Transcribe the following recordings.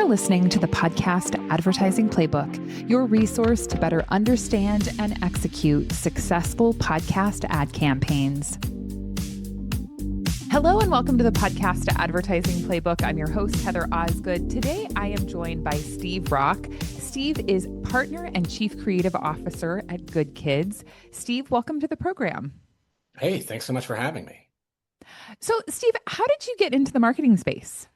listening to the podcast Advertising Playbook, your resource to better understand and execute successful podcast ad campaigns. Hello and welcome to the podcast Advertising Playbook. I'm your host, Heather Osgood. Today, I am joined by Steve Rock. Steve is partner and chief creative officer at Good Kids. Steve, welcome to the program. Hey, thanks so much for having me. So, Steve, how did you get into the marketing space?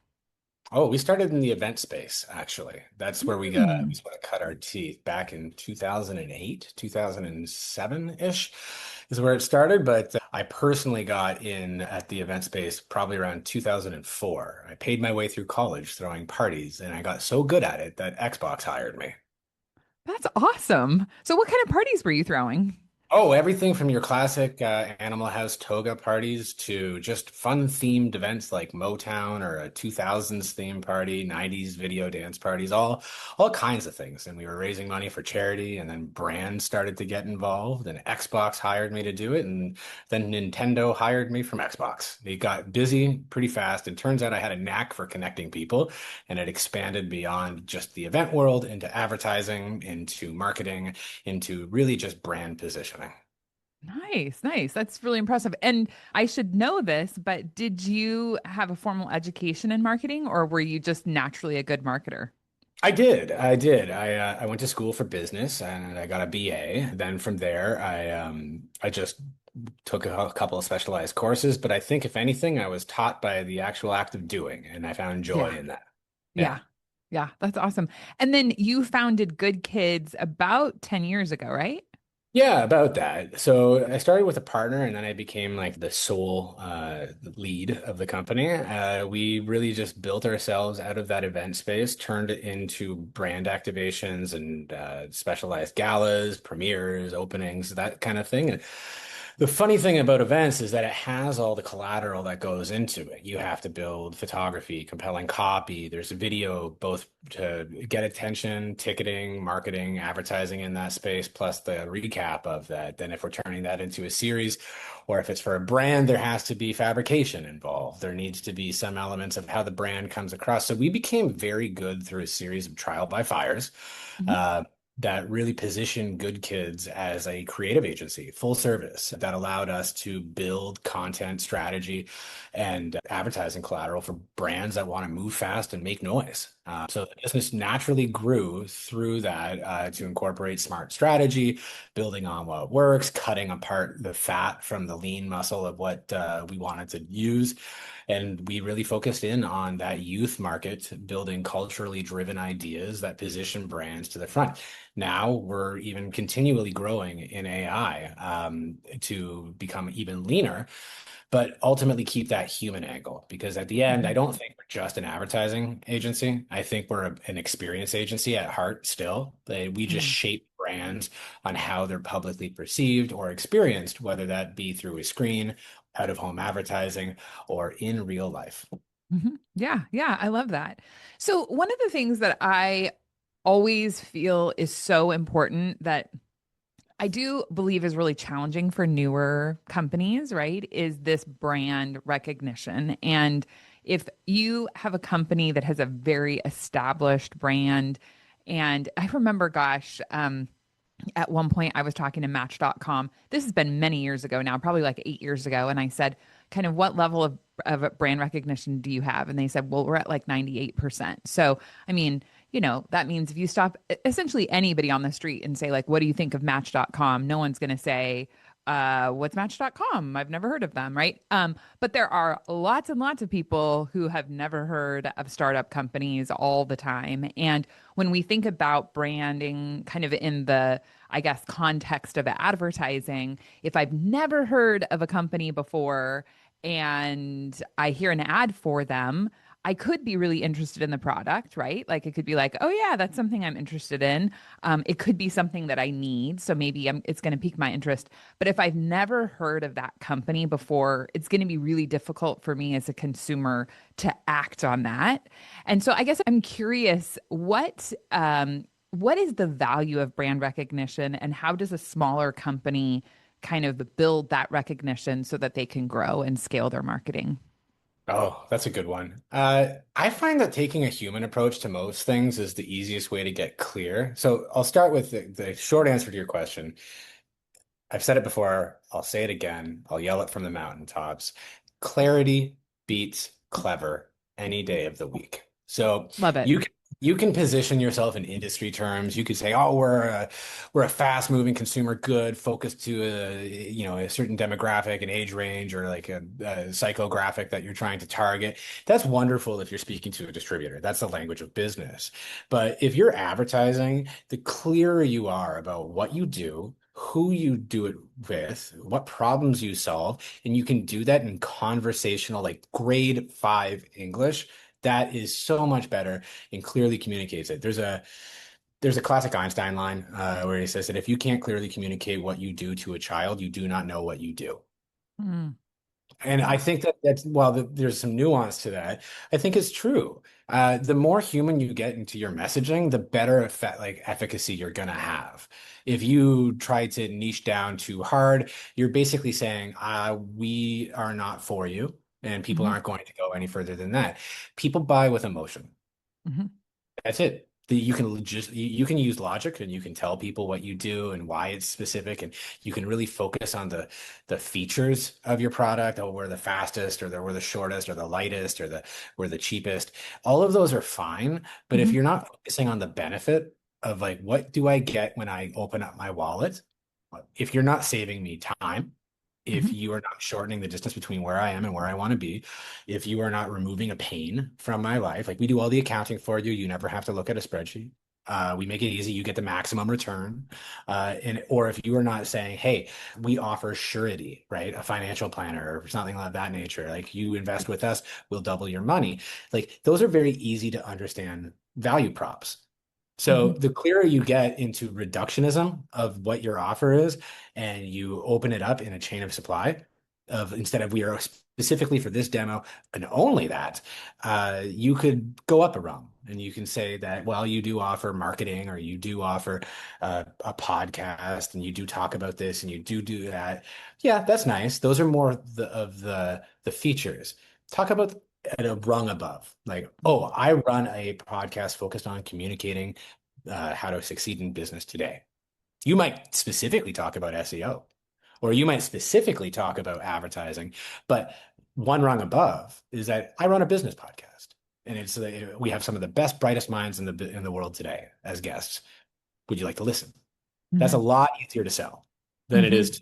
Oh, we started in the event space, actually. That's where we sort of cut our teeth back in 2008, 2007-ish is where it started. But I personally got in at the event space probably around 2004. I paid my way through college throwing parties, and I got so good at it that Xbox hired me. That's awesome. So, what kind of parties were you throwing? Oh, everything from your classic Animal House toga parties to just fun themed events like Motown or a 2000s theme party, 90s video dance parties, all kinds of things. And we were raising money for charity, and then brands started to get involved, and Xbox hired me to do it, and then Nintendo hired me from Xbox. It got busy pretty fast, and turns out I had a knack for connecting people, and it expanded beyond just the event world into advertising, into marketing, into really just brand positioning. Nice. That's really impressive. And I should know this, but did you have a formal education in marketing or were you just naturally a good marketer? I did. I went to school for business and I got a BA. Then from there, I just took a couple of specialized courses. But I think if anything, I was taught by the actual act of doing, and I found joy Yeah. in that. Yeah. Yeah. Yeah. That's awesome. And then you founded Good Kids about 10 years ago, right? Yeah, about that. So I started with a partner and then I became like the sole lead of the company. We really just built ourselves out of that event space, turned it into brand activations and specialized galas, premieres, openings, that kind of thing. And the funny thing about events is that it has all the collateral that goes into it. You have to build photography, compelling copy. There's a video both to get attention, ticketing, marketing, advertising in that space, plus the recap of that. Then if we're turning that into a series, or if it's for a brand, there has to be fabrication involved. There needs to be some elements of how the brand comes across. So we became very good through a series of trial by fires. Mhm. Uh, that really positioned Good Kids as a creative agency, full service, that allowed us to build content strategy and advertising collateral for brands that want to move fast and make noise. So the business naturally grew through that to incorporate smart strategy, building on what works, cutting apart the fat from the lean muscle of what we wanted to use. And we really focused in on that youth market, building culturally driven ideas that position brands to the front. Now we're even continually growing in AI to become even leaner, but ultimately keep that human angle. Because at the end, I Mhm. don't think we're just an advertising agency. I think we're an experience agency at heart still. We just Mhm. shape brands on how they're publicly perceived or experienced, whether that be through a screen, out of home advertising, or in real life. Yeah, I love that. So, one of the things that I always feel is so important that I do believe is really challenging for newer companies, right? Is this brand recognition. And if you have a company that has a very established brand, and I remember, gosh, at one point I was talking to Match.com. This has been many years ago now, probably like 8 years ago. And I said, kind of what level of brand recognition do you have? And they said, well, we're at like 98%. So, I mean, that means if you stop essentially anybody on the street and say, like, what do you think of Match.com? No one's going to say, what's Match.com? I've never heard of them, right? But there are lots and lots of people who have never heard of startup companies all the time. And when we think about branding kind of in the, I guess, context of advertising, if I've never heard of a company before and I hear an ad for them, I could be really interested in the product, right? Like it could be like, oh yeah, that's something I'm interested in. It could be something that I need, so maybe it's going to pique my interest. But if I've never heard of that company before, it's going to be really difficult for me as a consumer to act on that. And so I guess I'm curious, what is the value of brand recognition, and how does a smaller company kind of build that recognition so that they can grow and scale their marketing? Oh, that's a good one. I find that taking a human approach to most things is the easiest way to get clear. So I'll start with the short answer to your question. I've said it before, I'll say it again, I'll yell it from the mountaintops. Clarity beats clever any day of the week. So Love it. you can, you can position yourself in industry terms. You could say, "Oh, we're a fast-moving consumer good focused to a certain demographic, an age range, or like a psychographic that you're trying to target." That's wonderful if you're speaking to a distributor. That's the language of business. But if you're advertising, the clearer you are about what you do, who you do it with, what problems you solve, and you can do that in conversational, like grade five English, that is so much better and clearly communicates it. There's a classic Einstein line where he says that if you can't clearly communicate what you do to a child, you do not know what you do. Mm, And I yeah. think that that's while there's some nuance to that, I think it's true. The more human you get into your messaging, the better effect, like efficacy you're gonna have. If you try to niche down too hard, you're basically saying, "We are not for you," and people Hmm. aren't going to go any further than that. People buy with emotion. Hmm. That's it. You can just you can use logic and you can tell people what you do and why it's specific, and you can really focus on the features of your product. Oh, we're the fastest, or we're the shortest, or the lightest, or we're the cheapest. All of those are fine, but if Hmm. you're not focusing on the benefit of like what do I get when I open up my wallet, if you're not saving me time, if Hmm. you are not shortening the distance between where I am and where I want to be, if you are not removing a pain from my life, like we do all the accounting for you, you never have to look at a spreadsheet. We make it easy. You get the maximum return. And or if you are not saying, hey, we offer surety, right? A financial planner or something of that nature. Like you invest with us, we'll double your money. Like those are very easy to understand value props. So Hmm. the clearer you get into reductionism of what your offer is, and you open it up in a chain of supply of instead of we are specifically for this demo and only that, you could go up a rung and you can say that, well, you do offer marketing or you do offer a podcast and you do talk about this and you do that. Yeah, that's nice. Those are more of the features. Talk about at a rung above. Like, oh, I run a podcast focused on communicating how to succeed in business today. You might specifically talk about SEO, or you might specifically talk about advertising, but one rung above is that I run a business podcast, and we have some of the best, brightest minds in the world today as guests. Would you like to listen? That's a Hmm. lot easier to sell than it Hmm. is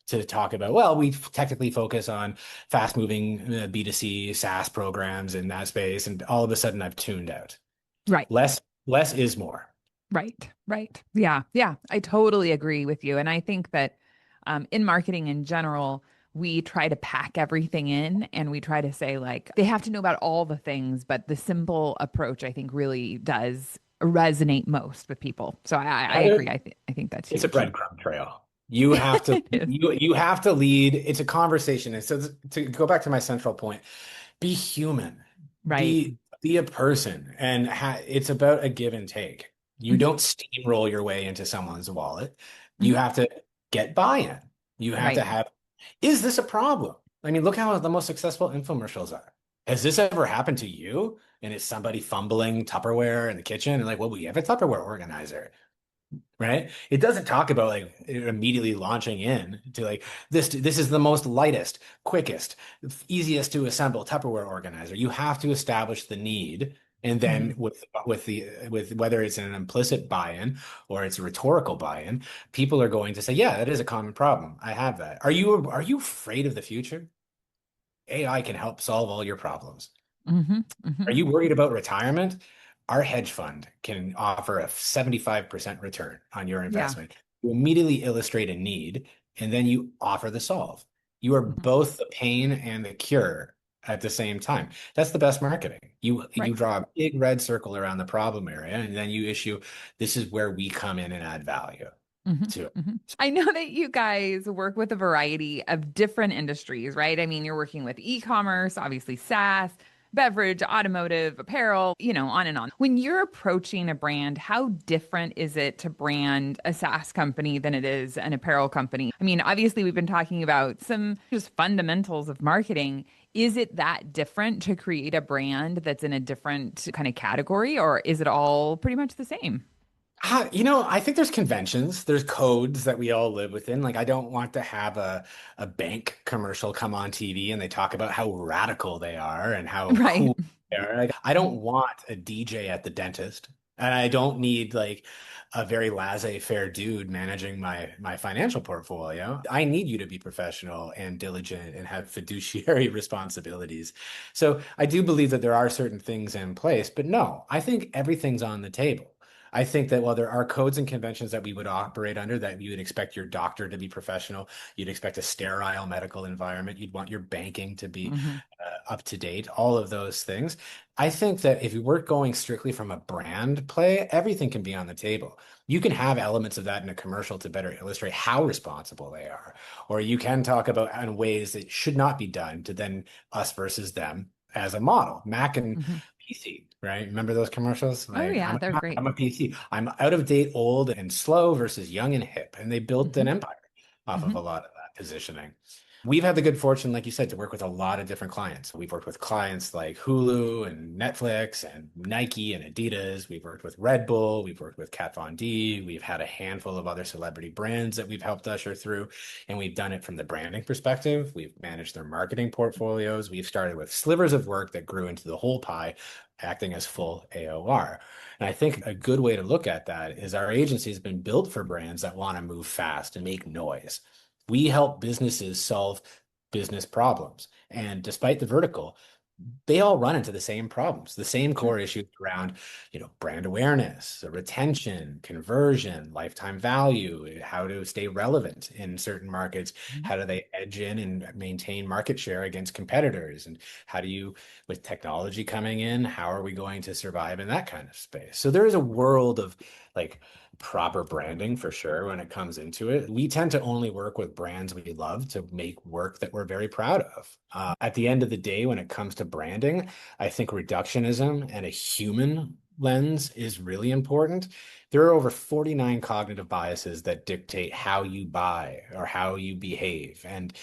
to talk about. Well, we technically focus on fast-moving B2C SaaS programs in that space, and all of a sudden I've tuned out. Right. Less is more. Right. Right. Yeah. Yeah. I totally agree with you. And I think that in marketing in general, we try to pack everything in and we try to say, like, they have to know about all the things, but the simple approach, I think, really does resonate most with people. So I agree. I think that's It's a huge. breadcrumb trail. You have to It is. you have to lead. It's a conversation. And so to go back to my central point, be human. Right. Be a person, and it's about a give and take. You Hmm. don't steamroll your way into someone's wallet. You Hmm. have to get buy-in. You have to Right. have, is this a problem? I mean, look how the most successful infomercials are. Has this ever happened to you? And it's somebody fumbling Tupperware in the kitchen and like, well, we have a Tupperware organizer, right? It doesn't talk about like immediately launching in to like this is the most lightest, quickest, easiest to assemble Tupperware organizer. You have to establish the need, and then Hmm. with whether it's an implicit buy-in or it's a rhetorical buy-in, people are going to say, yeah, that is a common problem. I have that. Are you afraid of the future? AI can help solve all your problems. Hmm. Are Hmm. you worried about retirement? Our hedge fund can offer a 75% return on your Yeah. investment. You immediately illustrate a need, and then you offer the solve. You are Hmm. both the pain and the cure at the same time. That's the best marketing. You Right. draw a big red circle around the problem area, and then you issue, this is where we come in and add value Hmm. to it. Hmm. I know that you guys work with a variety of different industries, right? I mean, you're working with e-commerce, obviously SaaS, beverage, automotive, apparel, on and on. When you're approaching a brand, how different is it to brand a SaaS company than it is an apparel company? I mean, obviously, we've been talking about some just fundamentals of marketing. is it that different to create a brand that's in a different kind of category, or is it all pretty much the same? I think there's conventions, there's codes that we all live within. Like, I don't want to have a bank commercial come on TV and they talk about how radical they are and how Right. cool they are. Like, I don't want a DJ at the dentist, and I don't need like a very laissez-faire dude managing my financial portfolio. I need you to be professional and diligent and have fiduciary responsibilities. So I do believe that there are certain things in place, but no, I think everything's on the table. I think that while there are codes and conventions that we would operate under, that you would expect your doctor to be professional, you'd expect a sterile medical environment, you'd want your banking to be Hmm. up to date, all of those things. I think that if you were going strictly from a brand play, everything can be on the table. You can have elements of that in a commercial to better illustrate how responsible they are, or you can talk about in ways that should not be done to then us versus them as a model. Mac and Hmm. PC, right? Remember those commercials? Oh Like, yeah, I'm they're a, great. I'm a PC. I'm out of date, old, and slow versus young and hip. And they built an Hmm. empire off of Hmm. a lot of that positioning. We've had the good fortune, like you said, to work with a lot of different clients. We've worked with clients like Hulu and Netflix and Nike and Adidas. We've worked with Red Bull. We've worked with Kat Von D. We've had a handful of other celebrity brands that we've helped usher through. And we've done it from the branding perspective. We've managed their marketing portfolios. We've started with slivers of work that grew into the whole pie, acting as full AOR. And I think a good way to look at that is our agency has been built for brands that want to move fast and make noise. We help businesses solve business problems. And despite the vertical, they all run into the same problems, the same Sure. core issues around, brand awareness, retention, conversion, lifetime value, how to stay relevant in certain markets, Mhm. how do they edge in and maintain market share against competitors, and how do you, with technology coming in, how are we going to survive in that kind of space? So there is a world of like proper branding for sure when it comes into it. We tend to only work with brands we love to make work that we're very proud of. At the end of the day, when it comes to branding, I think reductionism and a human lens is really important. There are over 49 cognitive biases that dictate how you buy or how you behave. And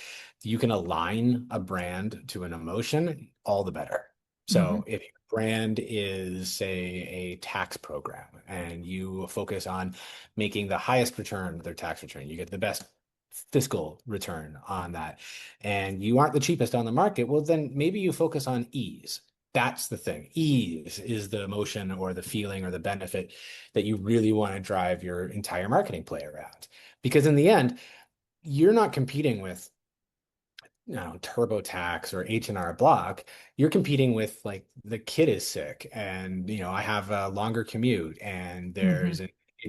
you can align a brand to an emotion, all the better. Hmm. So if your brand is, say, a tax program and you focus on making the highest return of their tax return, you get the best fiscal return on that, and you aren't the cheapest on the market, well, then maybe you focus on ease. That's the thing. Ease is the emotion or the feeling or the benefit that you really want to drive your entire marketing play around. Because in the end, you're not competing with TurboTax or H&R Block. You're competing with like the kid is sick and I have a longer commute and Hmm.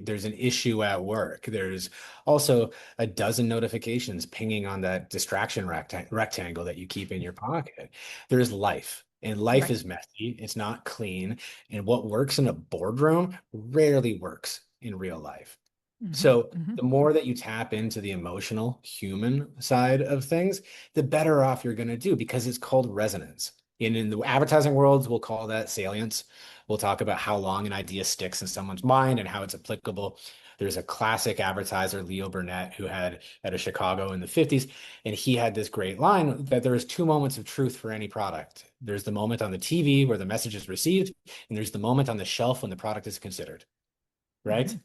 there's an issue at work. There's also a dozen notifications pinging on that distraction rectangle that you keep in your pocket. There's life. And life Right. is messy. It's not clean. And what works in a boardroom rarely works in real life. Hmm. So Hmm. the more that you tap into the emotional human side of things, the better off you're going to do because it's called resonance. In the advertising worlds, we'll call that salience. We'll talk about how long an idea sticks in someone's mind and how it's applicable. There's a classic advertiser, Leo Burnett, who had out of Chicago in the 50s, and he had this great line that there is two moments of truth for any product. There's the moment on the TV where the message is received, and there's the moment on the shelf when the product is considered, right? Hmm.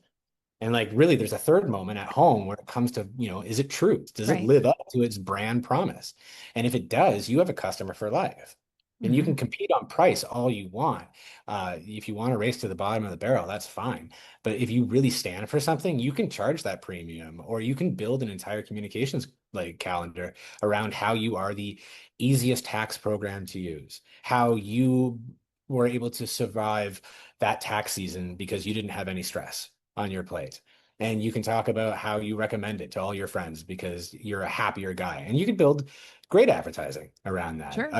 And like really, there's a third moment at home where it comes to, is it true? Does it Right. live up to its brand promise? And if it does, you have a customer for life. And you Hmm. can compete on price all you want. If you want to race to the bottom of the barrel, that's fine. But if you really stand for something, you can charge that premium, or you can build an entire communications like calendar around how you are the easiest tax program to use, how you were able to survive that tax season because you didn't have any stress on your plate. And you can talk about how you recommend it to all your friends because you're a happier guy. And you can build great advertising around that. Sure.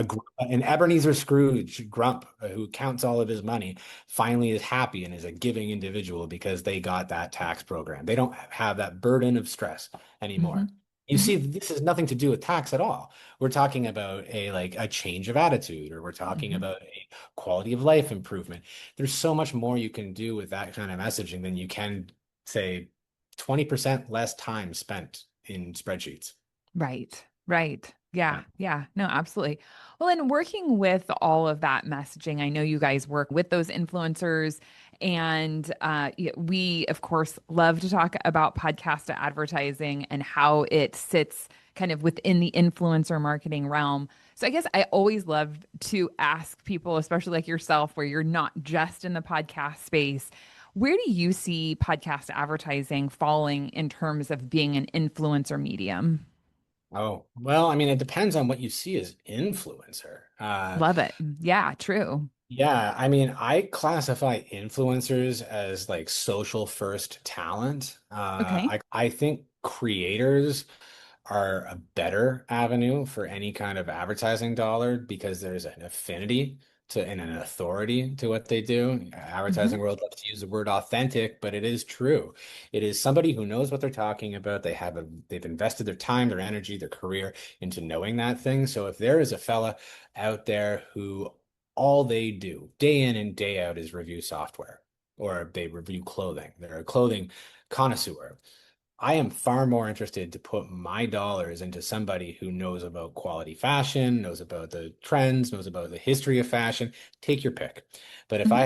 An Ebenezer Scrooge grump who counts all of his money finally is happy and is a giving individual because they got that tax program. They don't have that burden of stress Hmm. anymore. You Hmm. see, this has nothing to do with tax at all. We're talking about a change of attitude, or we're talking Hmm. about a quality of life improvement. There's so much more you can do with that kind of messaging than you can say 20% less time spent in spreadsheets. Right. Right. Yeah, yeah, no, absolutely. Well, in working with all of that messaging, I know you guys work with those influencers, and we, of course, love to talk about podcast advertising and how it sits kind of within the influencer marketing realm. So, I guess I always love to ask people, especially like yourself, where you're not just in the podcast space. Where do you see podcast advertising falling in terms of being an influencer medium? Oh, well, I mean, it depends on what you see as influencer. Love it. Yeah, true. Yeah, I mean, I classify influencers as like social first talent. Okay. I think creators are a better avenue for any kind of advertising dollar because there's an affinity to and an authority to what they do. Advertising Hmm. world loves to use the word authentic, but it is true. It is somebody who knows what they're talking about. They've invested their time, their energy, their career into knowing that thing. So if there is a fella out there who all they do day in and day out is review software or they review clothing, they're a clothing connoisseur. I am far more interested to put my dollars into somebody who knows about quality fashion, knows about the trends, knows about the history of fashion. Take your pick. But Hmm. if I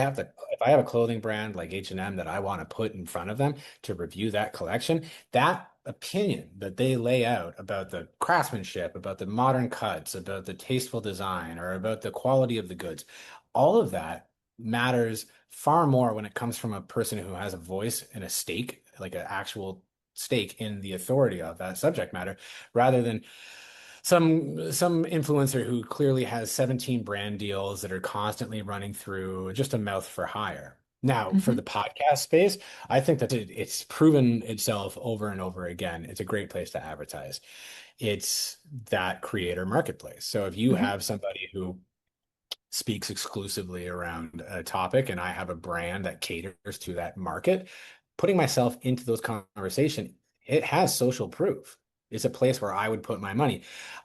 have a clothing brand like H&M that I want to put in front of them to review that collection, that opinion that they lay out about the craftsmanship, about the modern cuts, about the tasteful design, or about the quality of the goods, all of that matters far more when it comes from a person who has a voice and a stake, like an actual stake in the authority of that subject matter rather than some influencer who clearly has 17 brand deals that are constantly running through just a mouth for hire. Now, for the Hmm. podcast space, I think that it's proven itself over and over again. It's a great place to advertise. It's that creator marketplace. So if you Hmm. have somebody who speaks exclusively around a topic and I have a brand that caters to that market, putting myself into those conversations, it has social proof. It's a place where I would put my money.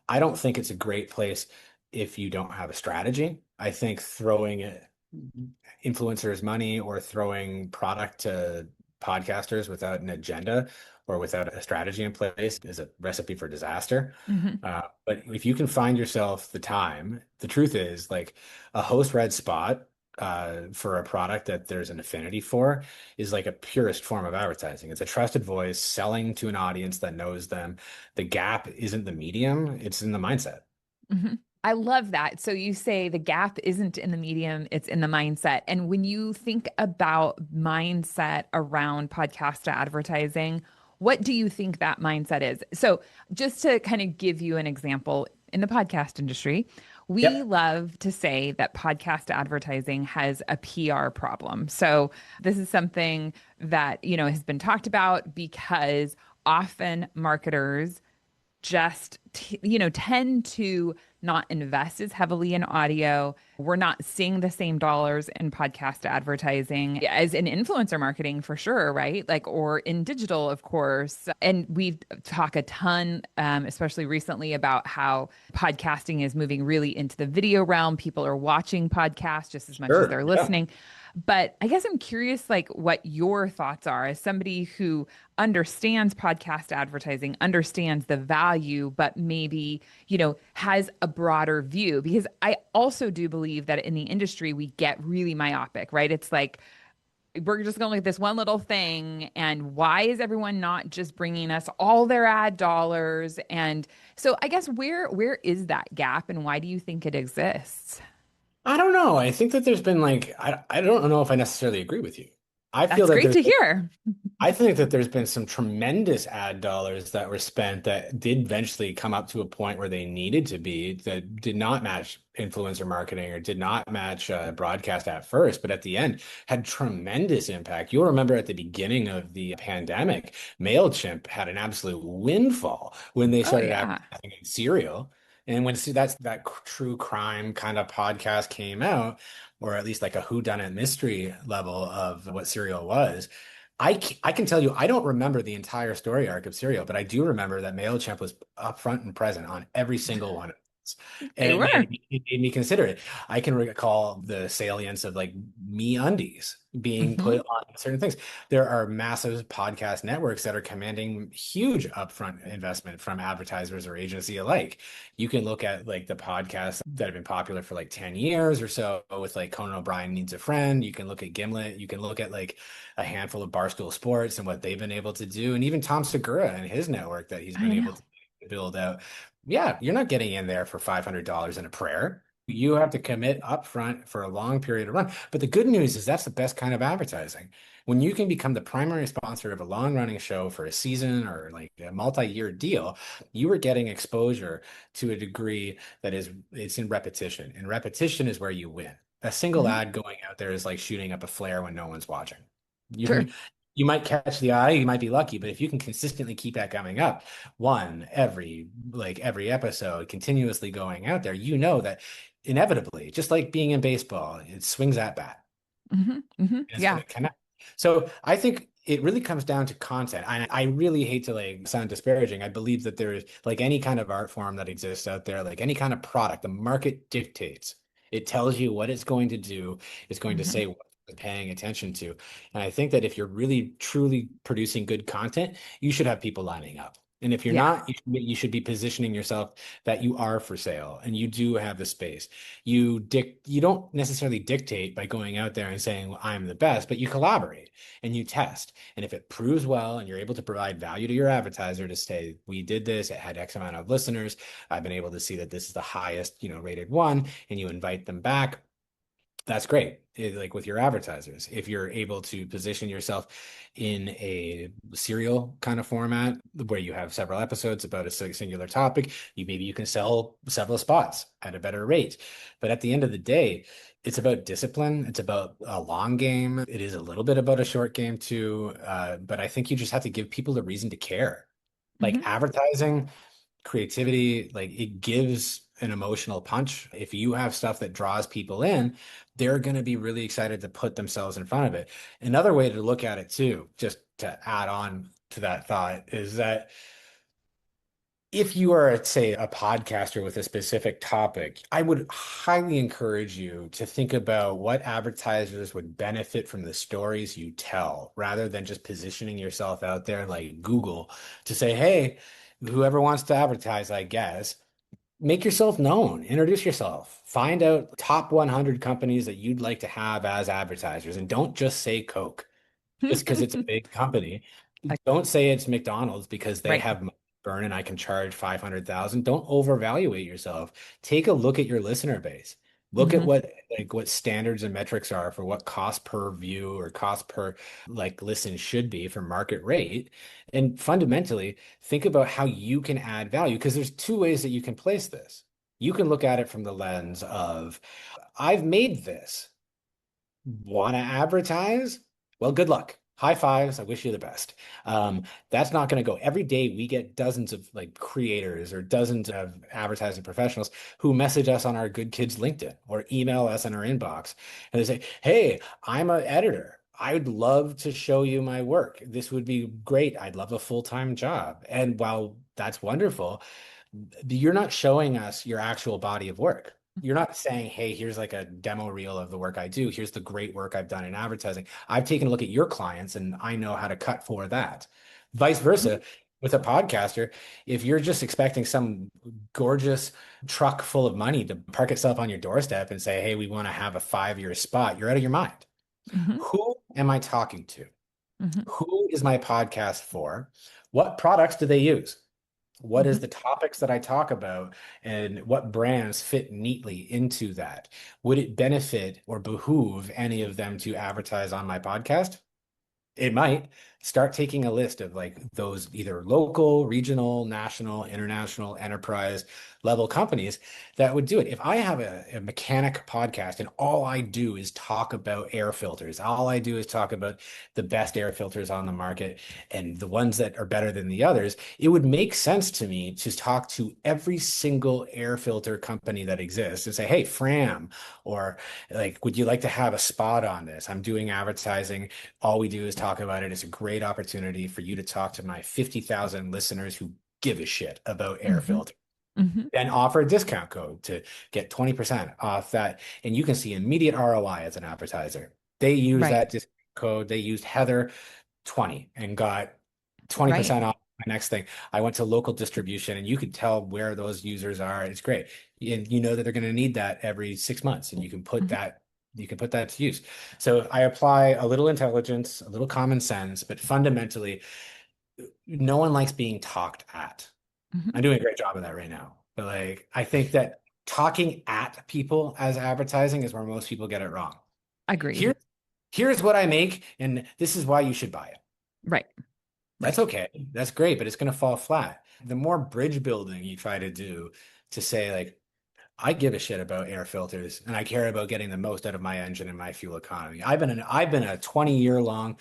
I don't think it's a great place if you don't have a strategy. I think throwing influencers money or throwing product to podcasters without an agenda or without a strategy in place is a recipe for disaster. Hmm. But if you can find yourself the time, the truth is like a host read spot for a product that there's an affinity for is like a purest form of advertising. It's a trusted voice selling to an audience that knows them. The gap isn't the medium, it's in the mindset. Hmm. I love that. So you say the gap isn't in the medium, it's in the mindset. And when you think about mindset around podcast advertising, what do you think that mindset is? So just to kind of give you an example, in the podcast industry, we Yep. love to say that podcast advertising has a PR problem. So this is something that, has been talked about because often marketers just tend to not invest as heavily in audio. We're not seeing the same dollars in podcast advertising as in influencer marketing for sure, right? Like, or in digital, of course. And we've talked a ton, especially recently, about how podcasting is moving really into the video realm. People are watching podcasts just as much as Sure. they're Yeah. listening. But I guess I'm curious, like, what your thoughts are as somebody who understands podcast advertising, understands the value, but maybe, has a broader view. Because I also do believe that in the industry, we get really myopic, right? It's like, we're just going to look at this one little thing. And why is everyone not just bringing us all their ad dollars? And so I guess where is that gap and why do you think it exists? I don't know. I think that there's been like I don't know if I necessarily agree with you. I feel That's that great there's to hear. I think that there's been some tremendous ad dollars that were spent that did eventually come up to a point where they needed to be that did not match influencer marketing or did not match broadcast at first, but at the end had tremendous impact. You'll remember at the beginning of the pandemic, MailChimp had an absolute windfall when they Oh started yeah. advertising in cereal. And when that true crime kind of podcast came out, or at least like a whodunit mystery level of what cereal was, I can tell you, I don't remember the entire story arc of Serial, but I do remember that MailChimp was up front and present on every single one. And They were. it made me consider it. I can recall the salience of like Me Undies being Hmm. put on certain things. There are massive podcast networks that are commanding huge upfront investment from advertisers or agency alike. You can look at like the podcasts that have been popular for like 10 years or so with like Conan O'Brien Needs a Friend. You can look at Gimlet. You can look at like a handful of Barstool Sports and what they've been able to do. And even Tom Segura and his network that he's been I able know. to build out. Yeah, you're not getting in there for $500 in a prayer. You have to commit upfront for a long period of run. But the good news is that's the best kind of advertising. When you can become the primary sponsor of a long-running show for a season or like a multi-year deal, you are getting exposure to a degree that is it's in repetition. And repetition is where you win. A single Hmm. ad going out there is like shooting up a flare when no one's watching. You're Sure. you might catch the eye, you might be lucky, but if you can consistently keep that coming up, one every episode continuously going out there, you know that inevitably, just like being in baseball, it swings at bat Hmm. Hmm. and it's going Yeah. to connect. So I think it really comes down to content. I really hate to like sound disparaging. I believe that there is like any kind of art form that exists out there, like any kind of product, the market dictates. It tells you what it's going to do. It's going to Hmm. say what it's paying attention to. And I think that if you're really truly producing good content, you should have people lining up. And if you're Yeah. not, you should be positioning yourself that you are for sale and you do have the space. You don't necessarily dictate by going out there and saying, well, I'm the best, but you collaborate and you test. And if it proves well and you're able to provide value to your advertiser to say, we did this, it had X amount of listeners, I've been able to see that this is the highest, rated one, and you invite them back, that's great. Like with your advertisers, if you're able to position yourself in a serial kind of format where you have several episodes about a singular topic, maybe you can sell several spots at a better rate. But at the end of the day, it's about discipline. It's about a long game. It is a little bit about a short game too. But I think you just have to give people a reason to care. Like Hmm. advertising creativity, like it gives an emotional punch. If you have stuff that draws people in, they're going to be really excited to put themselves in front of it. Another way to look at it too, just to add on to that thought, is that if you are, say, a podcaster with a specific topic, I would highly encourage you to think about what advertisers would benefit from the stories you tell, rather than just positioning yourself out there like Google to say, hey, whoever wants to advertise, I guess, make yourself known, introduce yourself, find out top 100 companies that you'd like to have as advertisers, and don't just say Coke just because it's a big company. Don't say it's McDonald's because they Right. have money to burn and I can charge 500,000. Don't overvaluate yourself. Take a look at your listener base. Look at Hmm. what standards and metrics are for what cost per view or cost per like listen should be for market rate. And fundamentally, think about how you can add value because there's two ways that you can place this. You can look at it from the lens of, I've made this. Want to advertise? Well, good luck. High fives. I wish you the best. That's not going to go. Every day we get dozens of like creators or dozens of advertising professionals who message us on our Good Kids LinkedIn or email us in our inbox. And they say, hey, I'm an editor. I'd love to show you my work. This would be great. I'd love a full-time job. And while that's wonderful, you're not showing us your actual body of work. You're not saying, hey, here's like a demo reel of the work I do. Here's the great work I've done in advertising. I've taken a look at your clients and I know how to cut for that. Vice versa with a podcaster, if you're just expecting some gorgeous truck full of money to park itself on your doorstep and say, hey, we want to have a 5-year spot, you're out of your mind. Hmm. Who am I talking to? Hmm. Who is my podcast for? What products do they use? What is Hmm. the topics that I talk about and what brands fit neatly into that? Would it benefit or behoove any of them to advertise on my podcast? It might. Start taking a list of like those either local, regional, national, international, enterprise level companies that would do it. If I have a mechanic podcast and all I do is talk about air filters, all I do is talk about the best air filters on the market and the ones that are better than the others, it would make sense to me to talk to every single air filter company that exists and say, hey, Fram, or like, would you like to have a spot on this? I'm doing advertising. All we do is talk about it. It's a great opportunity for you to talk to my 50,000 listeners who give a shit about air Hmm. filter. Hmm. Then offer a discount code to get 20% off that. And you can see immediate ROI as an advertiser. They use Right. that discount code. They used Heather 20 and got Right. 20% off my next thing. I went to local distribution and you could tell where those users are. It's great. And you know that they're going to need that every 6 months and Hmm. you can put that to use. So I apply a little intelligence, a little common sense, but fundamentally, no one likes being talked at. Hmm. I'm doing a great job of that right now. But like, I think that talking at people as advertising is where most people get it wrong. Agreed. Here, here's what I make, and this is why you should buy it. Right. That's Right. okay. That's great, but it's going to fall flat. The more bridge building you try to do to say, like, I give a shit about air filters and I care about getting the most out of my engine and my fuel economy. I've been a 20-year long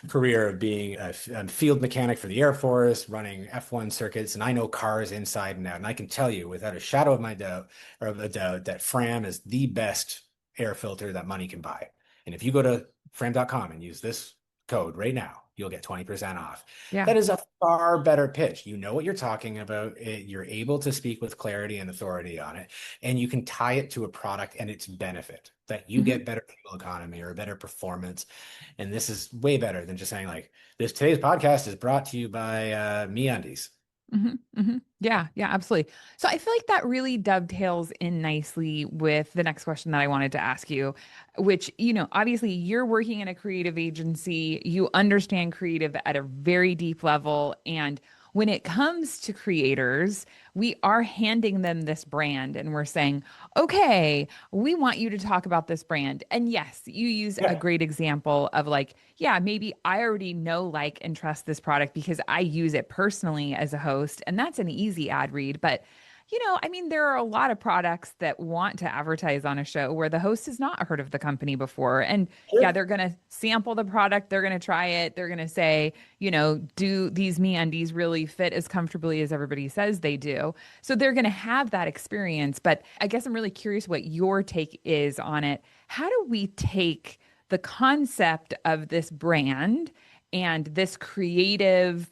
career of being a field mechanic for the Air Force, running F1 circuits, and I know cars inside and out. And I can tell you without a shadow of my doubt or of a doubt that Fram is the best air filter that money can buy. And if you go to fram.com and use this code right now, you'll get 20% off. Yeah. That is a far better pitch. You know what you're talking about. You're able to speak with clarity and authority on it, and you can tie it to a product and its benefit that you Hmm. get better fuel economy or better performance. And this is way better than just saying like this today's podcast is brought to you by MeUndies. Hmm. Hmm. Yeah, yeah, absolutely. So I feel like that really dovetails in nicely with the next question that I wanted to ask you, which, obviously you're working in a creative agency, you understand creative at a very deep level. And when it comes to creators, we are handing them this brand and we're saying, okay, we want you to talk about this brand. And yes, you use a Yeah. great example of like, yeah, maybe I already know, like, and trust this product because I use it personally as a host. And that's an easy ad read. But, I mean, there are a lot of products that want to advertise on a show where the host has not heard of the company before. And yeah, Sure. they're going to sample the product, they're going to try it, they're going to say, do these me undies really fit as comfortably as everybody says they do? So they're going to have that experience. But I guess I'm really curious what your take is on it. How do we take the concept of this brand and this creative,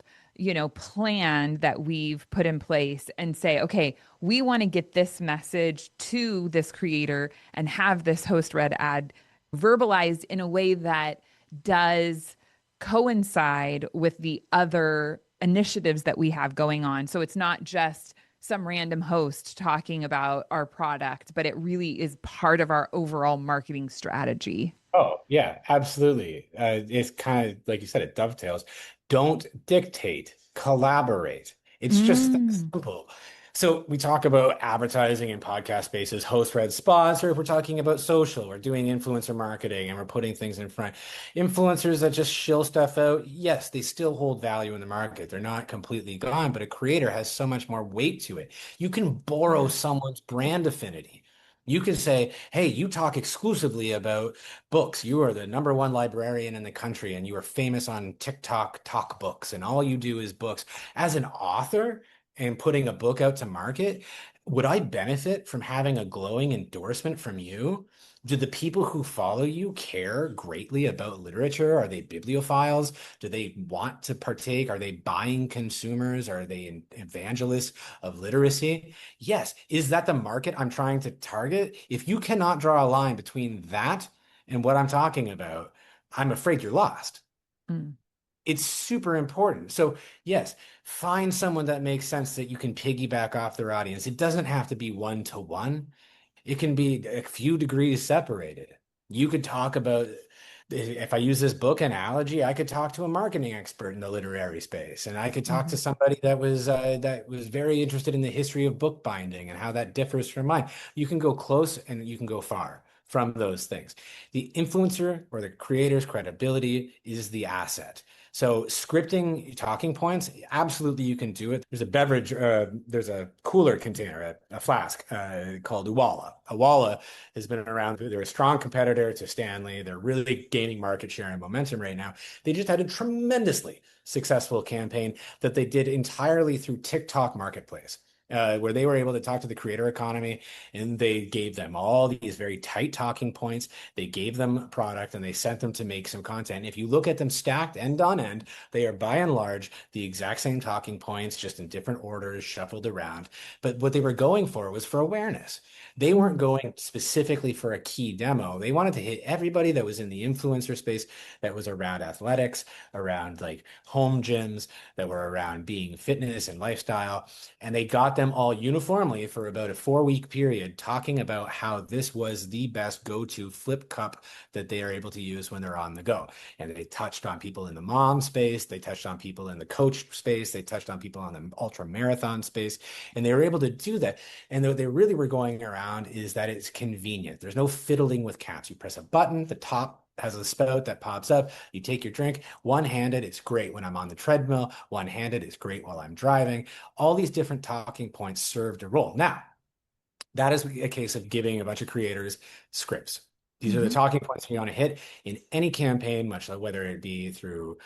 plan that we've put in place and say, okay, we want to get this message to this creator and have this host read ad verbalized in a way that does coincide with the other initiatives that we have going on. So it's not just some random host talking about our product, but it really is part of our overall marketing strategy. Oh, yeah, absolutely. It's kind of like you said, it dovetails. Don't dictate, collaborate. It's just that Mm. simple. So we talk about advertising and podcast spaces, host-read spots, or if we're talking about social, we're doing influencer marketing and we're putting things in front. Influencers that just shill stuff out, yes, they still hold value in the market. They're not completely gone, but a creator has so much more weight to it. You can borrow Yeah. someone's brand affinity. You can say, hey, you talk exclusively about books. You are the number one librarian in the country, and you are famous on TikTok talk books, and all you do is books. As an author and putting a book out to market, would I benefit from having a glowing endorsement from you? Do the people who follow you care greatly about literature? Are they bibliophiles? Do they want to partake? Are they buying consumers? Are they evangelists of literacy? Yes. Is that the market I'm trying to target? If you cannot draw a line between that and what I'm talking about, I'm afraid you're lost. Mm. It's super important. So, yes, find someone that makes sense that you can piggyback off their audience. It doesn't have to be one to one. It can be a few degrees separated. You could talk about, if I use this book analogy, I could talk to a marketing expert in the literary space, and I could talk to Mhm. somebody that was very interested in the history of bookbinding and how that differs from mine. You can go close and you can go far from those things. The influencer or the creator's credibility is the asset. So scripting talking points, absolutely you can do it. There's a beverage, there's a cooler container, a flask called Uwala. Uwala has been around. They're a strong competitor to Stanley. They're really gaining market share and momentum right now. They just had a tremendously successful campaign that they did entirely through TikTok Marketplace. where they were able to talk to the creator economy, and they gave them all these very tight talking points. They gave them a product and they sent them to make some content. If you look at them stacked end on end, they are by and large the exact same talking points, just in different orders, shuffled around. But what they were going for was for awareness. They weren't Mhm. going specifically for a key demo. They wanted to hit everybody that was in the influencer space, that was around athletics, around like home gyms, that were around being fitness and lifestyle. And they got them all uniformly for about a 4 week period talking about how this was the best go-to flip cup that they are able to use when they're on the go. And they touched on people in the mom space, they touched on people in the coach space, they touched on people on the ultra marathon space, and they were able to do that. And what they really were going around is that it's convenient. There's no fiddling with caps. You press a button, the top has a spout that pops up. You take your drink one-handed. It's great when I'm on the treadmill. One-handed. It's great while I'm driving. All these different talking points served a role. Now, that is a case of giving a bunch of creators scripts. These are the Mhm. talking points you want to hit in any campaign, much like whether it be through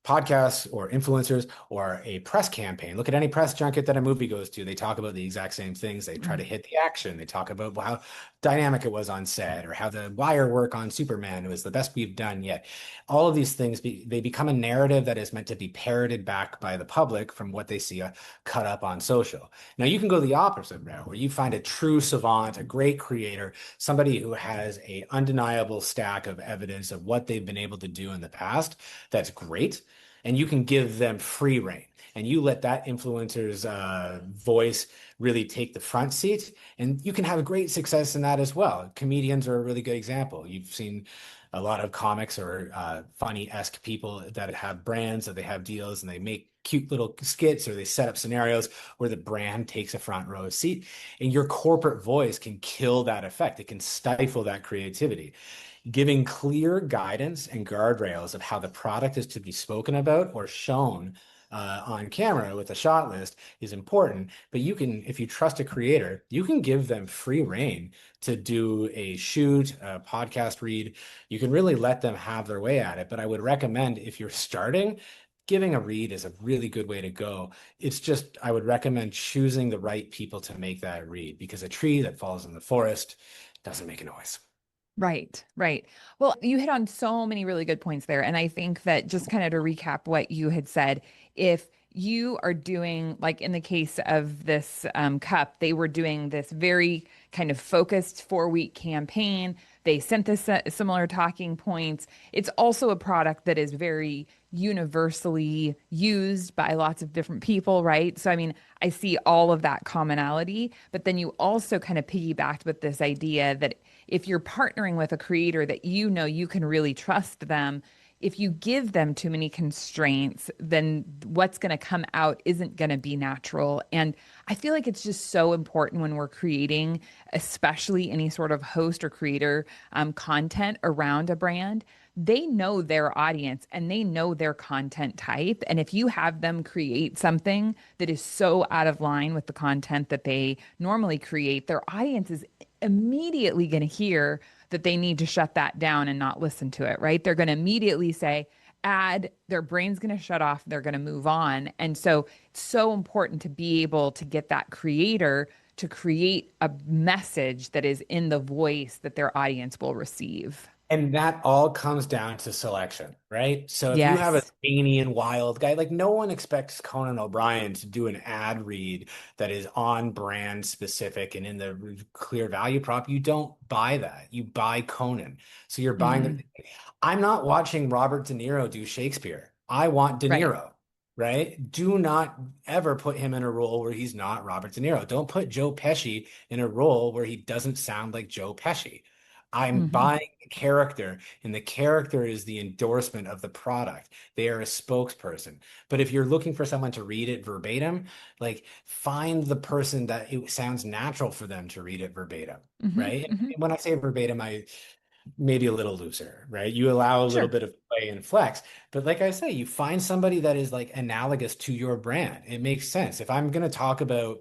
podcasts or influencers or a press campaign. Look at any press junket that a movie goes to. They talk about the exact same things. They try to hit the action. They talk about how dynamic it was on set or how the wire work on Superman was the best we've done yet. All of these things, they become a narrative that is meant to be parroted back by the public from what they see cut up on social. Now, you can go the opposite route where you find a true savant, a great creator, somebody who has a undeniable stack of evidence of what they've been able to do in the past. That's great, and you can give them free reign, and you let that influencer's voice really take the front seat, and you can have great success in that as well. Comedians are a really good example. You've seen a lot of comics or funny-esque people that have brands, that they have deals, and they make cute little skits, or they set up scenarios where the brand takes a front row seat, and your corporate voice can kill that effect. It can stifle that creativity. Giving clear guidance and guardrails of how the product is to be spoken about or shown on camera with a shot list is important. But you can, if you trust a creator, you can give them free reign to do a shoot, a podcast read. You can really let them have their way at it. But I would recommend, if you're starting, giving a read is a really good way to go. It's just, I would recommend choosing the right people to make that read, because a tree that falls in the forest doesn't make a noise. Right, right. Well, you hit on so many really good points there. And I think that, just kind of to recap what you had said, if you are doing, like in the case of this cup, they were doing this very kind of focused 4 week campaign. They sent this similar talking points. It's also a product that is very universally used by lots of different people, right? So, I mean, I see all of that commonality, but then you also kind of piggybacked with this idea that if you're partnering with a creator that you know you can really trust them, if you give them too many constraints, then what's going to come out isn't going to be natural. And I feel like it's just so important when we're creating, especially any sort of host or creator content around a brand. They know their audience and they know their content type. And if you have them create something that is so out of line with the content that they normally create, their audience is immediately going to hear that they need to shut that down and not listen to it, right? They're going to immediately say, their brain's going to shut off, they're going to move on. And so it's so important to be able to get that creator to create a message that is in the voice that their audience will receive. And that all comes down to selection, right? So if you have a Yes. zany and wild guy, like no one expects Conan O'Brien to do an ad read that is on brand specific and in the clear value prop. You don't buy that. You buy Conan. So you're buying the. Mm-mm. I'm not watching Robert De Niro do Shakespeare. I want De Right. Niro, right? Do not ever put him in a role where he's not Robert De Niro. Don't put Joe Pesci in a role where he doesn't sound like Joe Pesci. I'm Hmm. buying the character, and the character is the endorsement of the product. They are a spokesperson. But if you're looking for someone to read it verbatim, like find the person that it sounds natural for them to read it verbatim, Hmm. right? Hmm. And when I say verbatim, I maybe a little looser, right? You allow a little Sure. bit of play and flex. But like I say, you find somebody that is like analogous to your brand. It makes sense. If I'm going to talk about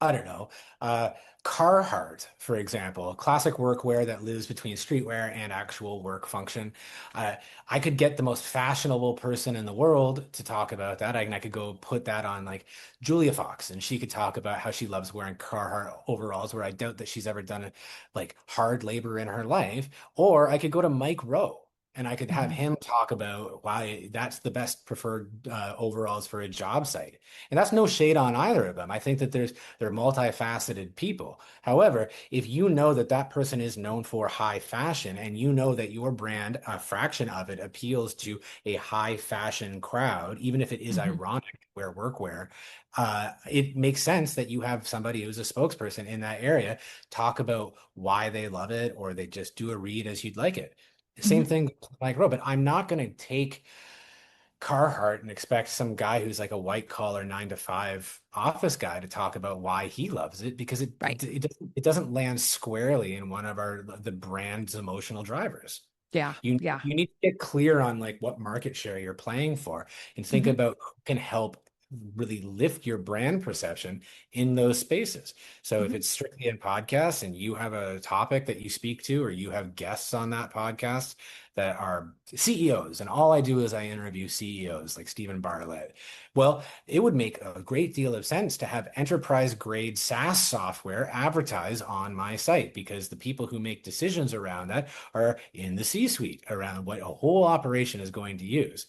I don't know, uh, Carhartt, for example, classic workwear that lives between streetwear and actual work function. Uh, I could get the most fashionable person in the world to talk about that. I could go put that on like Julia Fox, and she could talk about how she loves wearing Carhartt overalls, where I doubt that she's ever done like hard labor in her life. Or I could go to Mike Rowe. And I could have Mhm. him talk about why that's the best preferred overalls for a job site. And that's no shade on either of them. I think that they're multifaceted people. However, if you know that that person is known for high fashion and you know that your brand, a fraction of it, appeals to a high fashion crowd, even if it is Mhm. ironic to wear workwear, it makes sense that you have somebody who's a spokesperson in that area talk about why they love it, or they just do a read as you'd like it. Same Mhm. thing like Robin. I'm not going to take Carhartt and expect some guy who's like a white collar 9 to 5 office guy to talk about why he loves it, because Right. it doesn't land squarely in one of the brand's emotional drivers. Yeah. Yeah. You need to get clear on like what market share you're playing for and think Mhm. about who can help really lift your brand perception in those spaces. So if Mhm. it's strictly in podcasts and you have a topic that you speak to, or you have guests on that podcast that are CEOs, and all I do is I interview CEOs like Stephen Bartlett. Well, it would make a great deal of sense to have enterprise grade SaaS software advertise on my site, because the people who make decisions around that are in the C-suite around what a whole operation is going to use.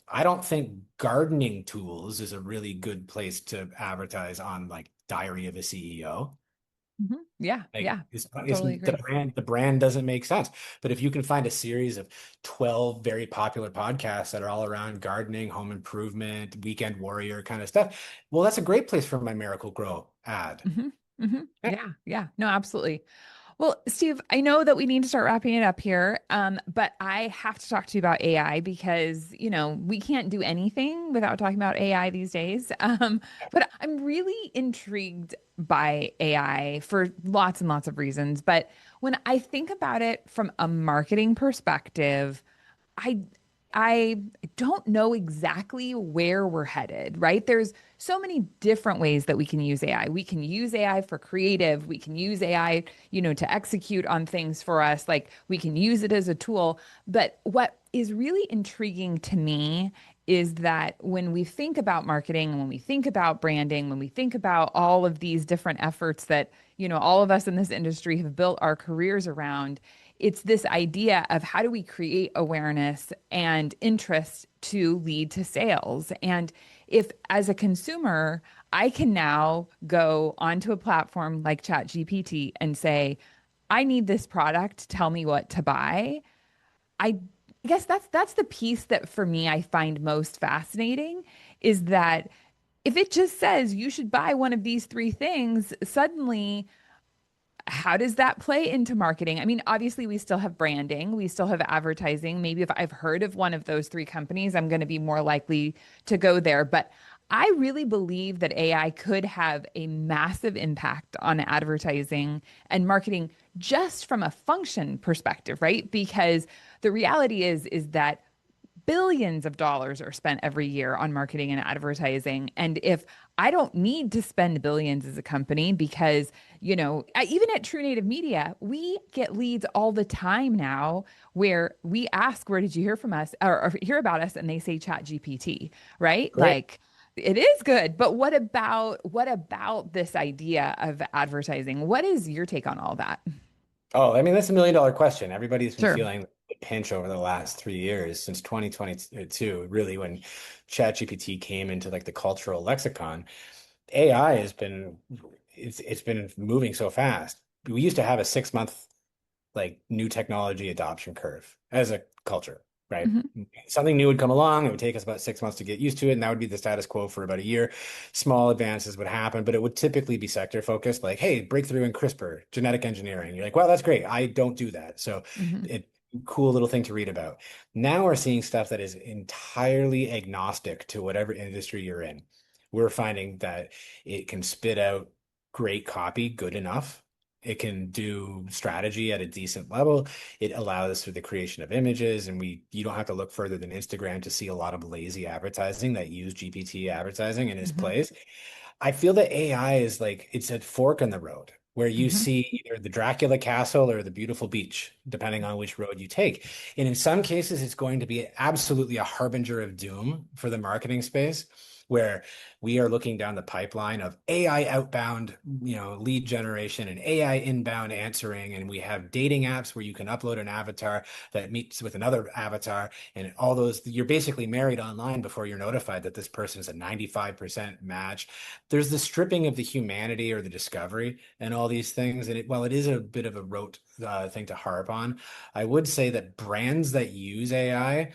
I don't think gardening tools is a really good place to advertise on like Diary of a CEO. Mhm. Yeah. Like Yeah. it's Totally agree. the brand doesn't make sense. But if you can find a series of 12 very popular podcasts that are all around gardening, home improvement, weekend warrior kind of stuff, well, that's a great place for my Miracle Grow ad. Hmm. Hmm. Yeah. Yeah. Yeah. No, absolutely. Well, Steve, I know that we need to start wrapping it up here, but I have to talk to you about AI because, we can't do anything without talking about AI these days. But I'm really intrigued by AI for lots and lots of reasons. But when I think about it from a marketing perspective, I I don't know exactly where we're headed, right? There's so many different ways that we can use AI. We can use AI for creative. We can use AI, to execute on things for us. Like we can use it as a tool. But what is really intriguing to me is that when we think about marketing and when we think about branding, when we think about all of these different efforts that, all of us in this industry have built our careers around, it's this idea of how do we create awareness and interest to lead to sales. And if, as a consumer, I can now go onto a platform like ChatGPT and say, I need this product, tell me what to buy. I guess that's the piece that for me I find most fascinating is that if it just says you should buy one of these three things, suddenly how does that play into marketing? I mean, obviously, we still have branding, we still have advertising. Maybe if I've heard of one of those three companies, I'm going to be more likely to go there. But I really believe that AI could have a massive impact on advertising and marketing just from a function perspective, right? Because the reality is that billions of dollars are spent every year on marketing and advertising. And if I don't need to spend billions as a company because, even at True Native Media, we get leads all the time now where we ask, where did you hear from us or hear about us? And they say Chat GPT, right? Great. Like it is good. But what about this idea of advertising? What is your take on all that? Oh, I mean, that's $1 million question. Everybody's been Sure. feeling the pinch over the last 3 years since 2022, really, when ChatGPT came into like the cultural lexicon. AI it's been moving so fast. We used to have a 6 month like new technology adoption curve as a culture, right? Hmm. Something new would come along. It would take us about 6 months to get used to it, and that would be the status quo for about a year. Small advances would happen, but it would typically be sector focused, like, hey, breakthrough in CRISPR, genetic engineering. You're like, well, that's great. I don't do that. So Hmm. it cool little thing to read about. Now we're seeing stuff that is entirely agnostic to whatever industry you're in. We're finding that it can spit out great copy, good enough. It can do strategy at a decent level. It allows for the creation of images, and you don't have to look further than Instagram to see a lot of lazy advertising that use GPT advertising in its Hmm. place. I feel that AI is like it's a fork in the road where you Hmm. see either the Dracula castle or the beautiful beach, depending on which road you take. And in some cases, it's going to be absolutely a harbinger of doom for the marketing space, where we are looking down the pipeline of AI outbound, lead generation and AI inbound answering. And we have dating apps where you can upload an avatar that meets with another avatar, and all those, you're basically married online before you're notified that this person is a 95% match. There's the stripping of the humanity or the discovery and all these things. And while it is a bit of a rote thing to harp on, I would say that brands that use AI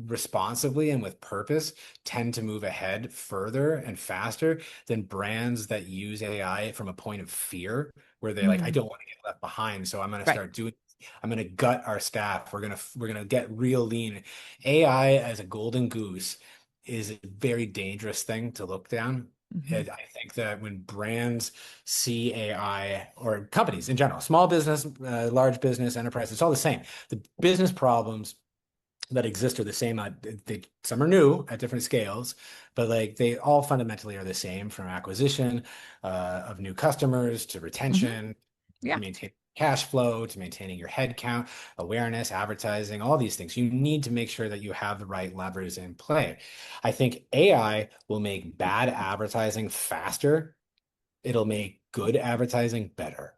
responsibly and with purpose tend to move ahead further and faster than brands that use AI from a point of fear, where they like, I Mm. don't want to get left behind, so I'm going to Right. start doing. I'm going to gut our staff. We're going to get real lean. AI as a golden goose is a very dangerous thing to look down. Hmm. And I think that when brands see AI, or companies in general, small business, large business, enterprise, it's all the same. The business problems that exist are the same. Some are new at different scales, but like they all fundamentally are the same, from acquisition of new customers to Hmm. retention, Yeah. maintaining cash flow, to maintaining your head count, awareness, advertising, all these things. You need to make sure that you have the right levers in play. I think AI will make bad advertising faster. It'll make good advertising better.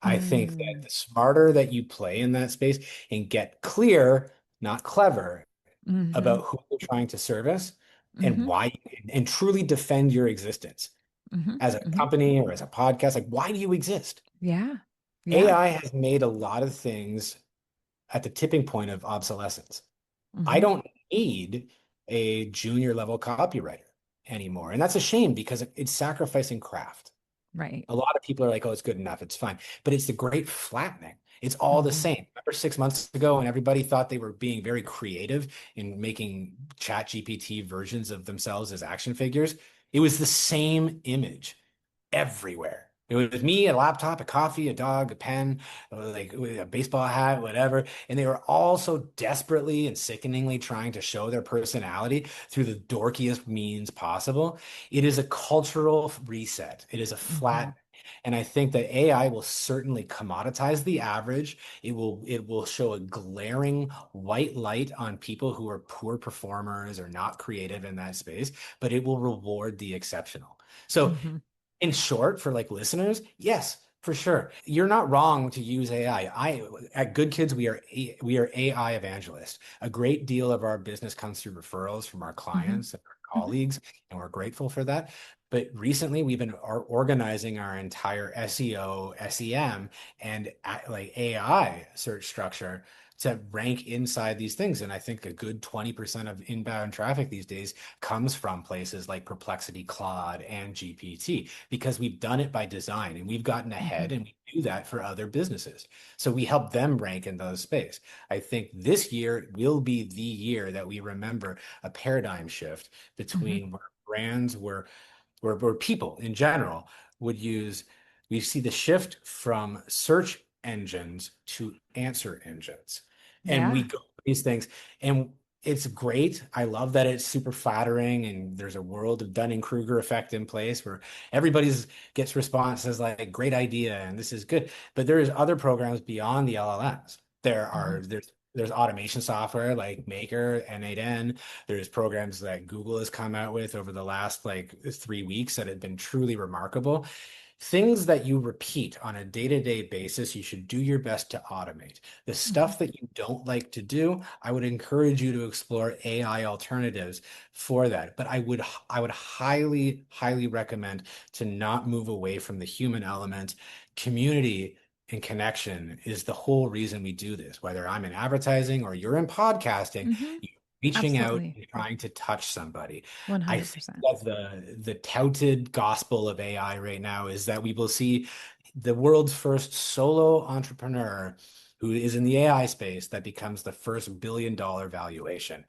I think that Mm. the smarter that you play in that space and get clear, not clever, Hmm. about who you're trying to service and Hmm. why, and truly defend your existence Hmm. as a Hmm. company or as a podcast. Like, why do you exist? Yeah. Yeah. AI has made a lot of things at the tipping point of obsolescence. I Hmm. don't need a junior level copywriter anymore. And that's a shame because it's sacrificing craft. Right. A lot of people are like, oh, it's good enough, it's fine. But it's the great flattening. It's all the Hmm. same. Remember 6 months ago when everybody thought they were being very creative in making chat GPT versions of themselves as action figures? It was the same image everywhere. It was me, a laptop, a coffee, a dog, a pen, like a baseball hat, whatever. And they were all so desperately and sickeningly trying to show their personality through the dorkiest means possible. It is a cultural reset. It is a Hmm. flat. And I think that AI will certainly commoditize the average. It will show a glaring white light on people who are poor performers or not creative in that space, but it will reward the exceptional. So Hmm. in short, for like listeners, yes, for sure. You're not wrong to use AI. At Good Kids, we are AI evangelists. A great deal of our business comes through referrals from our Hmm. clients and our colleagues, and we're grateful for that. But recently, we've been organizing our entire SEO, SEM, and like AI search structure to rank inside these things. And I think a good 20% of inbound traffic these days comes from places like Perplexity, Claude, and GPT, because we've done it by design and we've gotten Hmm. ahead, and we do that for other businesses. So we help them rank in those space. I think this year will be the year that we remember a paradigm shift Hmm. between where brands where people in general would use, we see the shift from search engines to answer engines. And we Yeah. go through these things, and it's great. I love that it's super flattering, and there's a world of Dunning-Kruger effect in place where everybody's gets responses like great idea and this is good. But there is other programs beyond the LLMs. Hmm. There's automation software like Maker, N8N. There's programs that Google has come out with over the last like 3 weeks that have been truly remarkable. Things that you repeat on a day-to-day basis, you should do your best to automate. The Hmm. stuff that you don't like to do, I would encourage you to explore AI alternatives for that. But I would highly, highly recommend to not move away from the human element. Community and connection is the whole reason we do this, whether I'm in advertising or you're in podcasting, Hmm. you're reaching out Absolutely. and trying to touch somebody. I think 100%. that the touted gospel of AI right now is that we will see the world's first solo entrepreneur who is in the AI space that becomes the first billion-dollar valuation.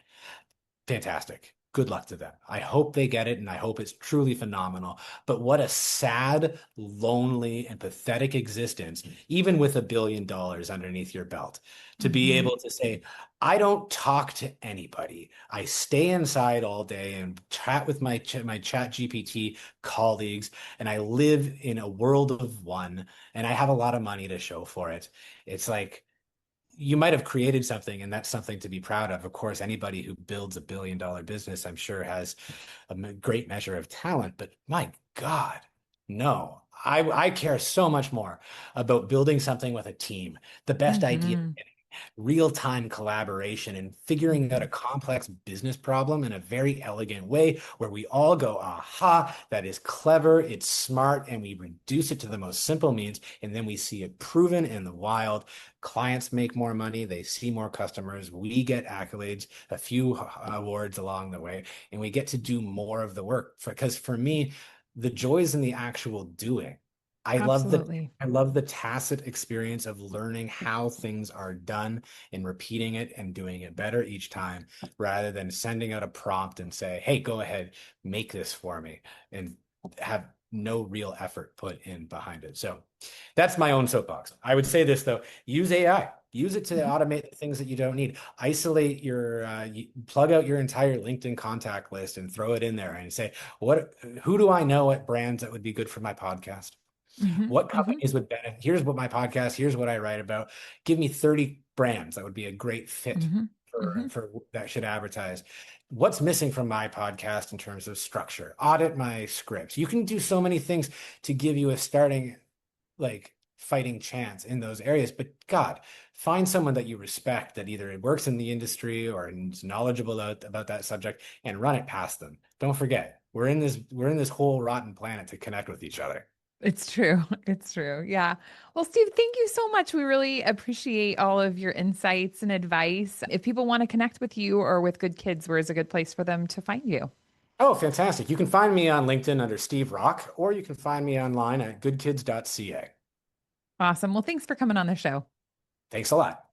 Fantastic. good luck to them. I hope they get it and I hope it's truly phenomenal. But what a sad, lonely, and pathetic existence, even with $1 billion underneath your belt, to be Hmm. able to say, I don't talk to anybody. I stay inside all day and chat with my chat GPT colleagues, and I live in a world of one, and I have a lot of money to show for it. It's like, you might have created something, and that's something to be proud of. Of course, anybody who builds $1 billion business, I'm sure, has a great measure of talent, but my God, no. I care so much more about building something with a team, the best idea, Hmm. real-time collaboration, and figuring out Hmm. a complex business problem in a very elegant way where we all go, aha, that is clever, it's smart, and we reduce it to the most simple means, and then we see it proven in the wild. Clients make more money, they see more customers, we get accolades, a few awards along the way, and we get to do more of the work. Because for me, the joy is in the actual doing. I love the Absolutely. I love the tacit experience of learning how things are done and repeating it and doing it better each time, rather than sending out a prompt and say, "Hey, go ahead, make this for me," and have no real effort put in behind it. So that's my own soapbox. I would say this though, use AI. Use it to Mhm. automate the things that you don't need. Isolate plug out your entire LinkedIn contact list and throw it in there and say, who do I know at brands that would be good for my podcast? Hmm. What Hmm. companies would benefit? Here's what my podcast, here's what I write about. Give me 30 brands that would be a great fit Hmm. for Hmm. that should advertise. What's missing from my podcast in terms of structure? Audit my scripts. You can do so many things to give you a starting like fighting chance in those areas. But God, find someone that you respect that either works in the industry or is knowledgeable about that subject and run it past them. Don't forget, we're in this whole rotten planet to connect with each other. It's true. It's true. Yeah. Well, Steve, thank you so much. We really appreciate all of your insights and advice. If people want to connect with you or with Good Kids, where is a good place for them to find you? Oh, fantastic. You can find me on LinkedIn under Steve Rock, or you can find me online at goodkids.ca. Awesome. Well, thanks for coming on the show. Thanks a lot.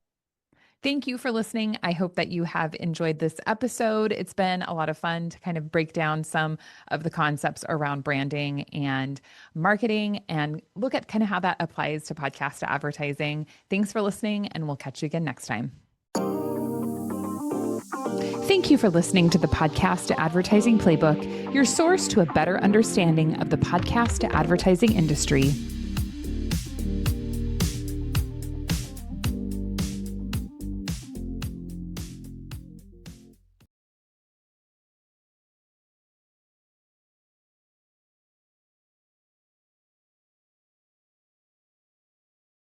Thank you for listening. I hope that you have enjoyed this episode. It's been a lot of fun to kind of break down some of the concepts around branding and marketing and look at kind of how that applies to podcast advertising. Thanks for listening, and we'll catch you again next time. Thank you for listening to the Podcast Advertising Playbook, your source to a better understanding of the podcast advertising industry.